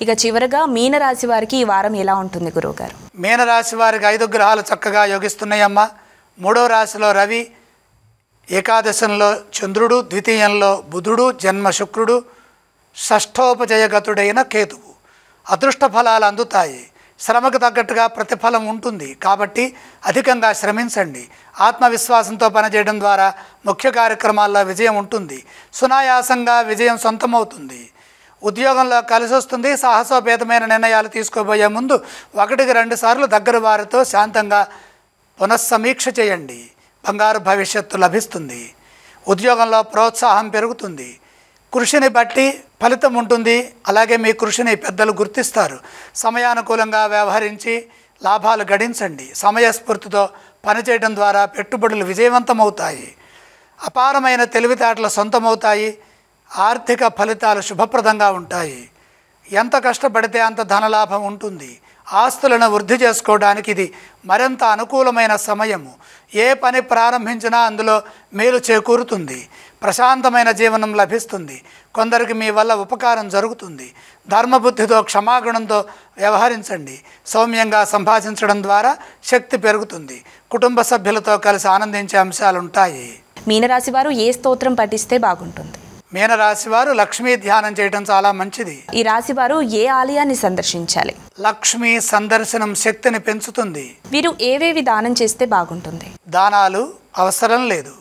ఇక చివరగా మీనరాశి వారికి ఈ వారం ఎలా ఉంటుంది గురువుగారు? మీనరాశి వారికి 5 గ్రహాలు చక్కగా యోగిస్తున్నాయమ్మా. 3వ రాశిలో రవి, ఏకాదశంలో చంద్రుడు, ద్వితీయంలో బుధుడు, జన్మ శుక్రుడు, షష్ఠోపజయగతుడైన కేతువు. అదృష్ట ఫలాలు అందుతాయి. శ్రమకు తగ్గట్టుగా ప్రతిఫలం ఉంటుంది కాబట్టి అధికంగా శ్రమించండి. ఆత్మవిశ్వాసంతో పనిచేయడం ద్వారా ముఖ్య కార్యక్రమాల్లో విజయం ఉంటుంది. సునాయాసంగా విజయం సొంతమవుతుంది. ఉద్యోగంలో కలిసి వస్తుంది. సాహసోపేతమైన నిర్ణయాలు తీసుకోబోయే ముందు 1-2 సార్లు దగ్గర వారితో శాంతంగా పునఃసమీక్ష చేయండి. బంగారు భవిష్యత్తు లభిస్తుంది. ఉద్యోగంలో ప్రోత్సాహం పెరుగుతుంది. కృషిని బట్టి ఫలితం ఉంటుంది. అలాగే మీ కృషిని పెద్దలు గుర్తిస్తారు. సమయానుకూలంగా వ్యవహరించి లాభాలు గడించండి. సమయస్ఫూర్తితో పనిచేయడం ద్వారా పెట్టుబడులు విజయవంతమవుతాయి. అపారమైన తెలివితేటలు సొంతమవుతాయి. ఆర్థిక ఫలితాలు శుభప్రదంగా ఉంటాయి. ఎంత కష్టపడితే అంత ధనలాభం ఉంటుంది. ఆస్తులను వృద్ధి చేసుకోవడానికి ఇది మరింత అనుకూలమైన సమయము. ఏ పని ప్రారంభించినా అందులో మేలు చేకూరుతుంది. ప్రశాంతమైన జీవనం లభిస్తుంది. కొందరికి మీ వల్ల ఉపకారం జరుగుతుంది. ధర్మబుద్ధితో క్షమాగుణంతో వ్యవహరించండి. సౌమ్యంగా సంభాషించడం ద్వారా శక్తి పెరుగుతుంది. కుటుంబ సభ్యులతో కలిసి ఆనందించే అంశాలు ఉంటాయి. మీనరాశి వారు ఏ స్తోత్రం పఠిస్తే బాగుంటుంది? మీనరాశి వారు లక్ష్మీ ధ్యానం చేయడం చాలా మంచిది. ఈ రాశి వారు ఏ ఆలయాన్ని సందర్శించాలి? లక్ష్మీ సందర్శనం శక్తిని పెంచుతుంది. వీరు ఏవేవి దానం చేస్తే బాగుంటుంది? దానాలు అవసరం లేదు.